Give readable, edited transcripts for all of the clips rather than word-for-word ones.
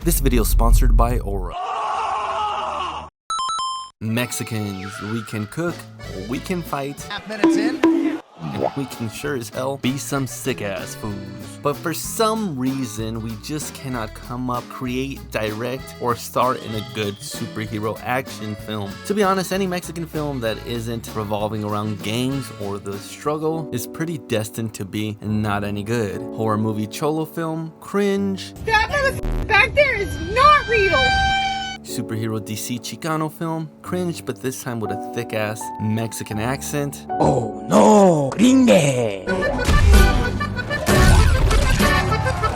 This video is sponsored by Aura. Mexicans, we can cook, we can fight, Half minutes in. and we can sure as hell be some sick ass fools. But for some reason, we just cannot come up, create, direct, or star in a good superhero action film. To be honest, any Mexican film that isn't revolving around gangs or the struggle is pretty destined to be not any good. Horror movie cholo film, cringe. That motherfucker back there is not real! Superhero DC Chicano film, cringe, but this time with a thick ass Mexican accent. Oh no, gringue!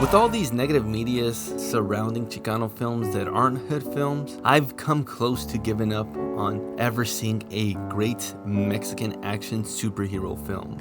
With all these negative medias surrounding Chicano films that aren't hood films, I've come close to giving up on ever seeing a great Mexican action superhero film.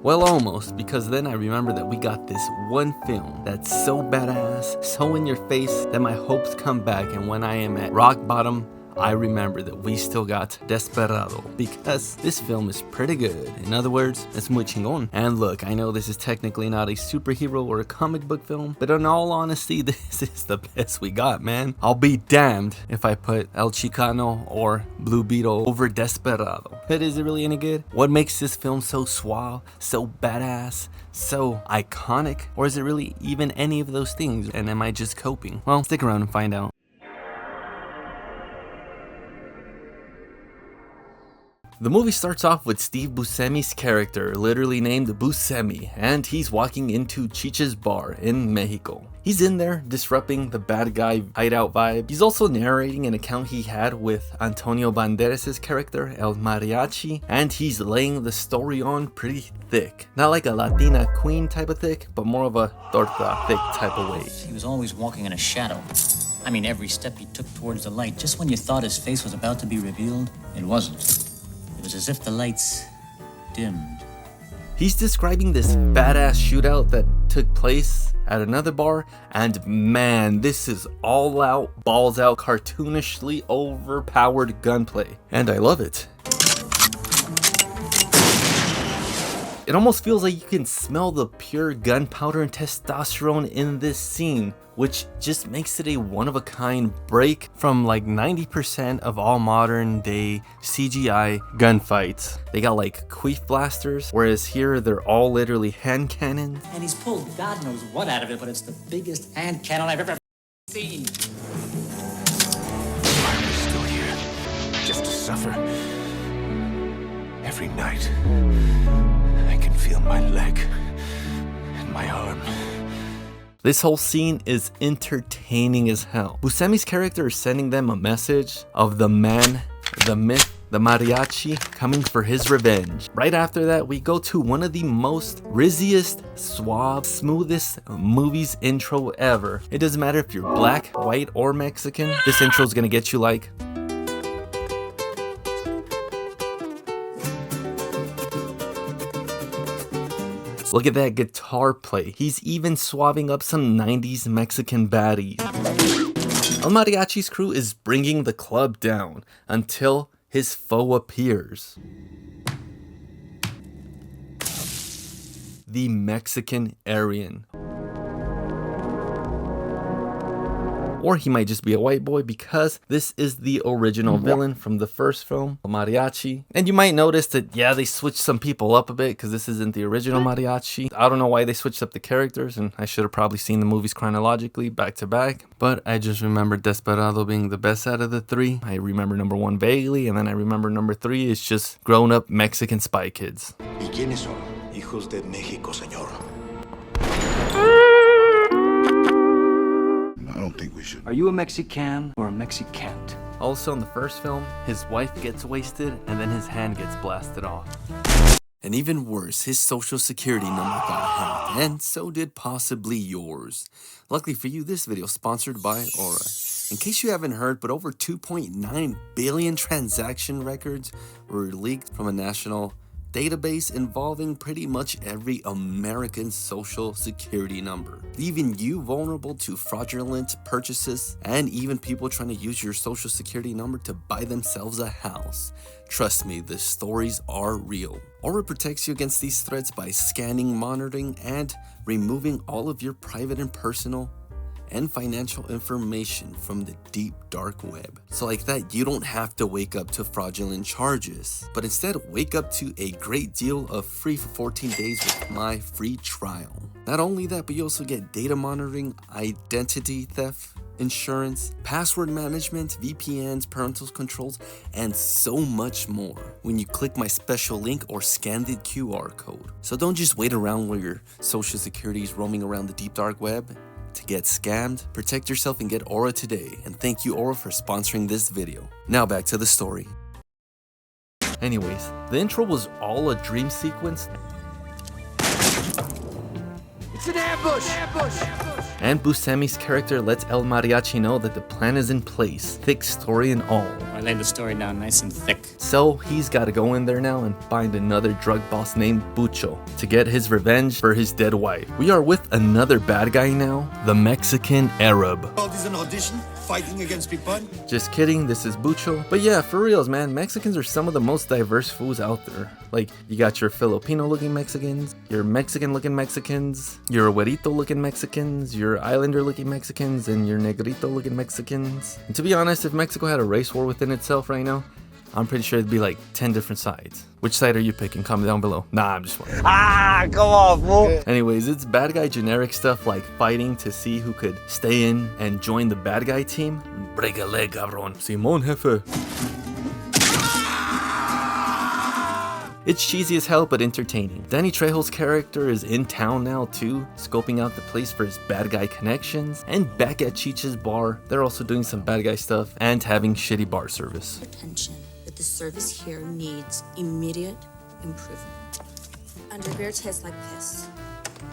Well, almost, because then I remember that we got this one film that's so badass, so in your face, that my hopes come back, and when I am at rock bottom, I remember that we still got Desperado, because this film is pretty good. In other words, it's muy chingón. And look, I know this is technically not a superhero or a comic book film, but in all honesty, this is the best we got, man. I'll be damned if I put El Chicano or Blue Beetle over Desperado. But is it really any good? What makes this film so suave, so badass, so iconic? Or is it really even any of those things? And am I just coping? Well, stick around and find out. The movie starts off with Steve Buscemi's character, literally named Buscemi, and he's walking into Chicha's bar in Mexico. He's in there disrupting the bad guy hideout vibe. He's also narrating an account he had with Antonio Banderas' character, El Mariachi, and he's laying the story on pretty thick. Not like a Latina queen type of thick, but more of a torta thick type of way. He was always walking in a shadow. I mean, every step he took towards the light, just when you thought his face was about to be revealed, it wasn't. It was as if the lights dimmed. He's describing this badass shootout that took place at another bar, and man, this is all out, balls out, cartoonishly overpowered gunplay, and I love it. It almost feels like you can smell the pure gunpowder and testosterone in this scene, which just makes it a one-of-a-kind break from like 90% of all modern day CGI gunfights. They got like queef blasters, whereas here they're all literally hand cannons. And he's pulled God knows what out of it, but it's the biggest hand cannon I've ever seen. Why are we still here? Just to suffer? Every night, I can feel my leg and my arm. This whole scene is entertaining as hell. Buscemi's character is sending them a message of the man, the myth, the mariachi coming for his revenge. Right after that, we go to one of the most rizziest, suave, smoothest movies intro ever. It doesn't matter if you're black, white, or Mexican, this intro is gonna get you like... Look at that guitar play. He's even swabbing up some 90s Mexican baddies. El Mariachi's crew is bringing the club down until his foe appears. The Mexican Aryan. Or he might just be a white boy, because this is the original villain from the first film, Mariachi. And you might notice that, yeah, they switched some people up a bit, because this isn't the original Mariachi. I don't know why they switched up the characters, and I should have probably seen the movies chronologically, back to back. But I just remember Desperado being the best out of the three. I remember number 1 vaguely, and then I remember number 3 is just grown-up Mexican spy kids. ¿Y quiénes son? Hijos de México, señor. I don't think we should. Are you a Mexican or a Mexicant? Also in the first film, his wife gets wasted and then his hand gets blasted off. And even worse, his social security number got hacked, and so did possibly yours. Luckily for you, this video is sponsored by Aura. In case you haven't heard, but over 2.9 billion transaction records were leaked from a national database involving pretty much every American social security number, leaving you vulnerable to fraudulent purchases and even people trying to use your social security number to buy themselves a house. Trust me, the stories are real. Aura protects you against these threats by scanning, monitoring, and removing all of your private and personal and financial information from the deep dark web. So like that, you don't have to wake up to fraudulent charges, but instead wake up to a great deal of free for 14 days with my free trial. Not only that, but you also get data monitoring, identity theft, insurance, password management, VPNs, parental controls, and so much more when you click my special link or scan the QR code. So don't just wait around where your social security is roaming around the deep dark web to get scammed. Protect yourself and get Aura today. And thank you, Aura, for sponsoring this video. Now back to the story. Anyways, the intro was all a dream sequence. It's an ambush! Ambush! And Buscemi's character lets El Mariachi know that the plan is in place, thick story and all. I laid the story down nice and thick. So he's gotta go in there now and find another drug boss named Bucho to get his revenge for his dead wife. We are with another bad guy now, the Mexican Arab. All this an audition? Fighting against people? Just kidding, this is Bucho. But yeah, for reals, man, Mexicans are some of the most diverse foods out there. Like, you got your Filipino-looking Mexicans, your Mexican-looking Mexicans, your güerito-looking Mexicans, your Islander-looking Mexicans, and your negrito-looking Mexicans. And to be honest, if Mexico had a race war within itself right now, I'm pretty sure it'd be like 10 different sides. Which side are you picking? Comment down below. Nah, I'm just wondering. Ah, come on, fool! Anyways, it's bad guy generic stuff like fighting to see who could stay in and join the bad guy team. Break a leg, cabrón. Simón, jefe. It's cheesy as hell, but entertaining. Danny Trejo's character is in town now too, scoping out the place for his bad guy connections. And back at Cheech's bar, they're also doing some bad guy stuff and having shitty bar service. Attention, that the service here needs immediate improvement. Underwear tastes like piss.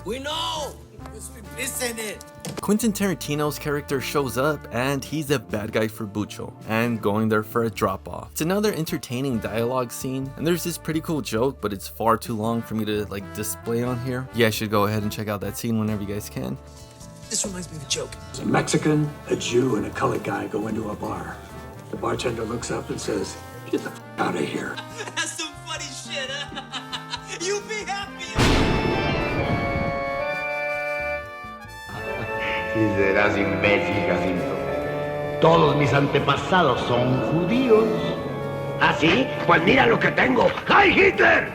We know! Because we piss in it! Quentin Tarantino's character shows up and he's a bad guy for Bucho and going there for a drop-off. It's another entertaining dialogue scene and there's this pretty cool joke, but it's far too long for me to like display on here. You guys should go ahead and check out that scene whenever you guys can. This reminds me of a joke. A Mexican, a Jew, and a colored guy go into a bar. The bartender looks up and says, "Get the f*** out of here." That's some funny shit, huh? You be happy! Si serás imbécil, Jacinto. Todos mis antepasados son judíos. ¿Ah, sí? Pues mira lo que tengo. ¡Heil Hitler!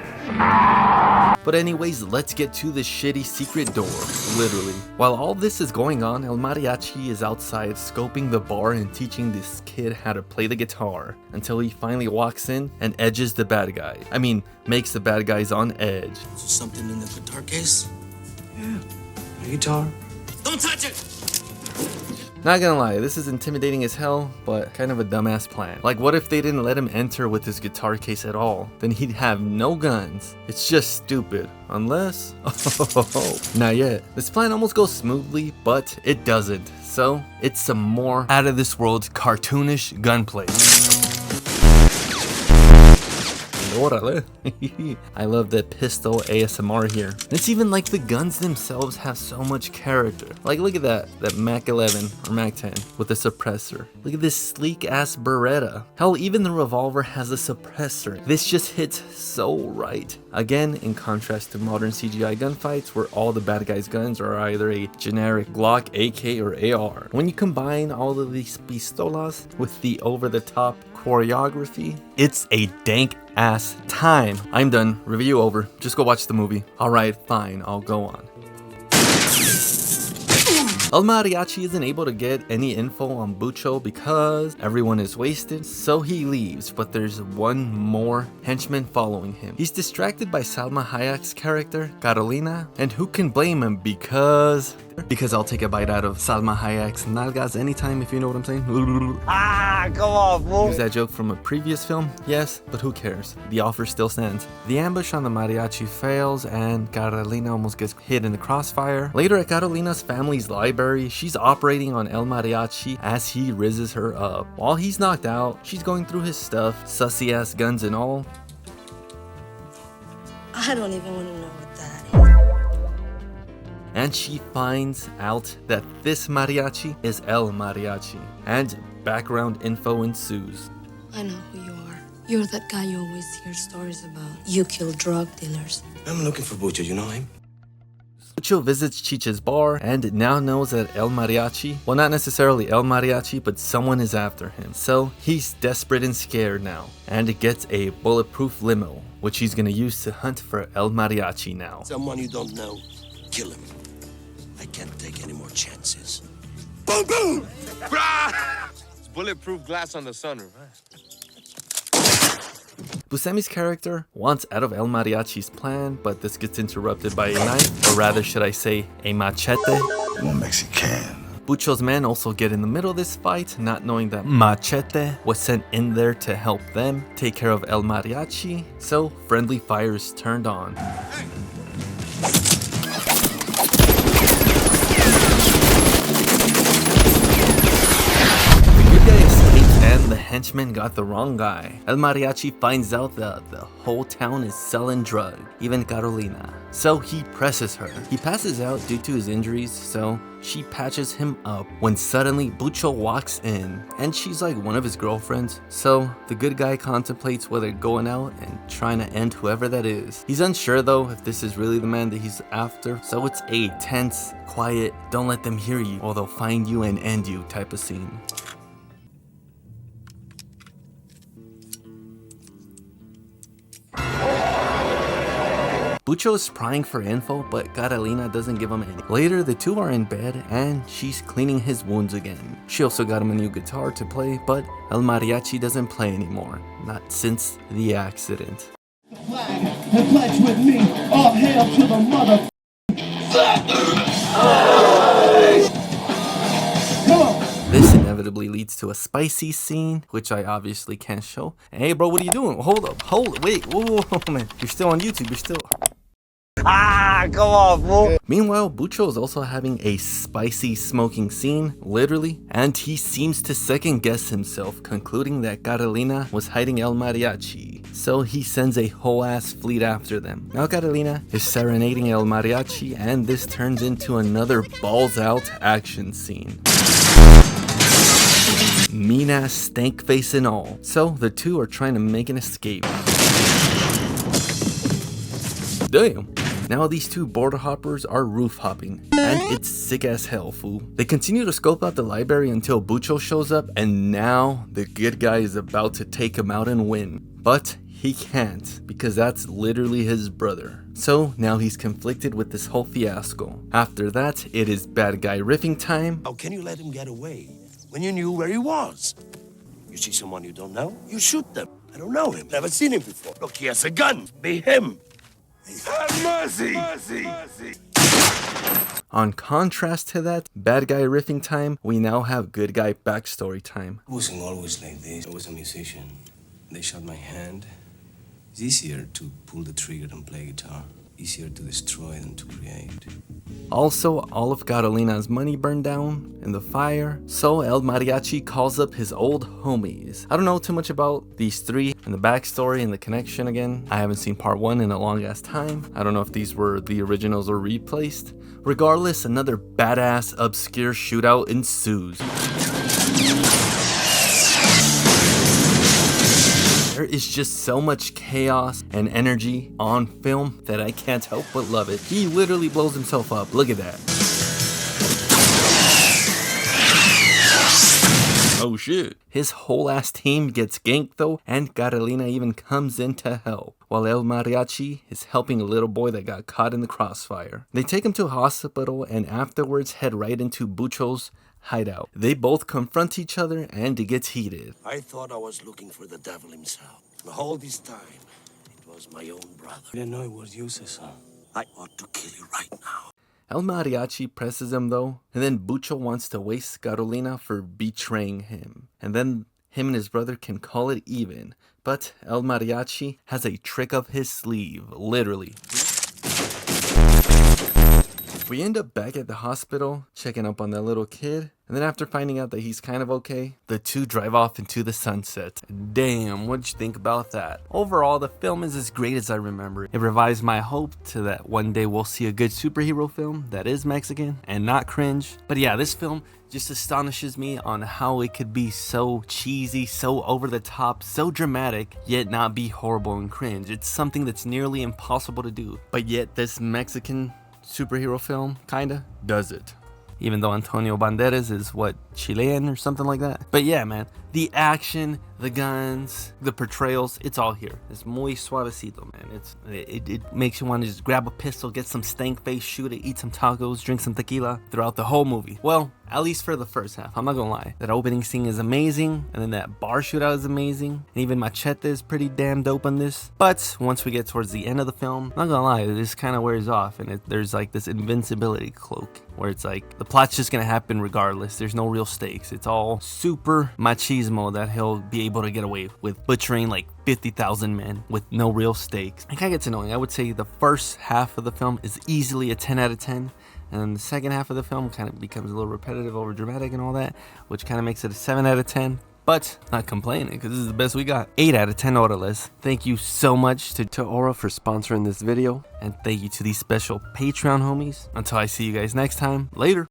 But anyways, let's get to the shitty secret door, literally. While all this is going on, El Mariachi is outside scoping the bar and teaching this kid how to play the guitar until he finally walks in and edges the bad guy. I mean, makes the bad guys on edge. Something in the guitar case? Yeah, a guitar. Don't touch it! Not gonna lie, this is intimidating as hell, but kind of a dumbass plan. Like, what if they didn't let him enter with his guitar case at all? Then he'd have no guns. It's just stupid. Unless... not yet. This plan almost goes smoothly, but it doesn't. So, it's some more out-of-this-world cartoonish gunplay. Orale. I love that pistol ASMR here. It's even like the guns themselves have so much character. Like, look at that Mac 11 or Mac 10 with a suppressor. Look at this sleek ass Beretta. Hell, even the revolver has a suppressor. This just hits so right. Again, in contrast to modern CGI gunfights where all the bad guys' guns are either a generic Glock, AK, or AR. When you combine all of these pistolas with the over-the-top choreography, it's a dank ass time. I'm done. Review over. Just go watch the movie. Alright, fine. I'll go on. El Mariachi isn't able to get any info on Bucho because everyone is wasted, so he leaves, but there's one more henchman following him. He's distracted by Salma Hayek's character, Carolina, and who can blame him because I'll take a bite out of Salma Hayek's nalgas anytime, if you know what I'm saying. Ah, come on, fool! Use that joke from a previous film? Yes, but who cares? The offer still stands. The ambush on the Mariachi fails and Carolina almost gets hit in the crossfire. Later at Carolina's family's library, she's operating on El Mariachi as he rizzes her up. While he's knocked out, she's going through his stuff, sussy ass guns and all. I don't even want to know what that is. And she finds out that this mariachi is El Mariachi, and background info ensues. I know who you are. You're that guy you always hear stories about. You kill drug dealers. I'm looking for Bucho, you know him? Bucho visits Chicha's bar and now knows that El Mariachi, well, not necessarily El Mariachi, but someone is after him. So he's desperate and scared now, and gets a bulletproof limo, which he's gonna use to hunt for El Mariachi now. Someone you don't know, kill him. I can't take any more chances. Boom, boom! It's bulletproof glass on the sunroof, huh? Buscemi's character wants out of El Mariachi's plan, but this gets interrupted by a knife, or rather should I say, a machete. Un Mexican. Bucho's men also get in the middle of this fight, not knowing that Machete was sent in there to help them take care of El Mariachi, so friendly fire is turned on. And the henchman got the wrong guy. El Mariachi finds out that the whole town is selling drugs, even Carolina. So he presses her. He passes out due to his injuries, so she patches him up when suddenly Bucho walks in, and she's like one of his girlfriends. So the good guy contemplates whether going out and trying to end whoever that is. He's unsure though if this is really the man that he's after, so it's a tense, quiet, don't let them hear you or they'll find you and end you type of scene. Bucho is prying for info, but Carolina doesn't give him any. Later, the two are in bed and she's cleaning his wounds again. She also got him a new guitar to play, but El Mariachi doesn't play anymore. Not since the accident. And pledge with me, all hail to the mother. Come on. This inevitably leads to a spicy scene, which I obviously can't show. Hey bro, what are you doing? Hold up, wait, whoa, man. You're still on YouTube, you're still... Come on, fool. Meanwhile, Bucho is also having a spicy smoking scene, literally, and he seems to second guess himself, concluding that Carolina was hiding El Mariachi. So he sends a whole ass fleet after them. Now Carolina is serenading El Mariachi, and this turns into another balls out action scene. Mean ass stank face and all. So the two are trying to make an escape. Damn. Now these two border hoppers are roof hopping, and it's sick as hell, fool. They continue to scope out the library until Bucho shows up, and now the good guy is about to take him out and win. But he can't, because that's literally his brother. So now he's conflicted with this whole fiasco. After that, it is bad guy riffing time. How can you let him get away when you knew where he was? You see someone you don't know, you shoot them. I don't know him, never seen him before. Look, he has a gun, be him. Have mercy! Mercy! On contrast to that, bad guy riffing time, we now have good guy backstory time. It wasn't always like this. I was a musician. They shot my hand. It's easier to pull the trigger than play guitar. Easier to destroy than to create. Also, all of Carolina's money burned down in the fire, so El Mariachi calls up his old homies. I don't know too much about these three and the backstory and the connection again. I haven't seen part 1 in a long ass time. I don't know if these were the originals or replaced. Regardless, another badass obscure shootout ensues. There is just so much chaos and energy on film that I can't help but love it. He literally blows himself up. Look at that. Oh shit. His whole ass team gets ganked though, and Carolina even comes in to help, while El Mariachi is helping a little boy that got caught in the crossfire. They take him to a hospital and afterwards head right into Bucho's hideout. They both confront each other and it gets heated. I thought I was looking for the devil himself. The whole this time, it was my own brother. I didn't know it was you, Cesar. I ought to kill you right now. El Mariachi presses him though, and then Bucho wants to waste Carolina for betraying him. And then him and his brother can call it even. But El Mariachi has a trick up his sleeve, literally. We end up back at the hospital, checking up on that little kid, and then after finding out that he's kind of okay, the two drive off into the sunset. Damn, what'd you think about that? Overall, the film is as great as I remember. It revives my hope to that one day we'll see a good superhero film that is Mexican and not cringe. But yeah, this film just astonishes me on how it could be so cheesy, so over the top, so dramatic, yet not be horrible and cringe. It's something that's nearly impossible to do. But yet this Mexican superhero film, kinda, does it. Even though Antonio Banderas is, what, Chilean or something like that? But yeah, man, the action, the guns, the portrayals, it's all here. It's muy suavecito, man. It makes you want to just grab a pistol, get some stank face, shoot it, eat some tacos, drink some tequila throughout the whole movie. Well, at least for the first half, I'm not gonna lie. That opening scene is amazing, and then that bar shootout is amazing, and even Machete is pretty damn dope on this. But once we get towards the end of the film, I'm not gonna lie, this kind of wears off, and there's like this invincibility cloak, where it's like, the plot's just gonna happen regardless. There's no real stakes. It's all super machismo that he'll be able to get away with butchering like 50,000 men with no real stakes. It kind of gets annoying. I would say the first half of the film is easily a 10 out of 10. And then the second half of the film kind of becomes a little repetitive, over dramatic and all that, which kind of makes it a 7 out of 10. But not complaining, because this is the best we got. 8 out of 10 orales. Thank you so much to Aura for sponsoring this video. And thank you to these special Patreon homies. Until I see you guys next time, later.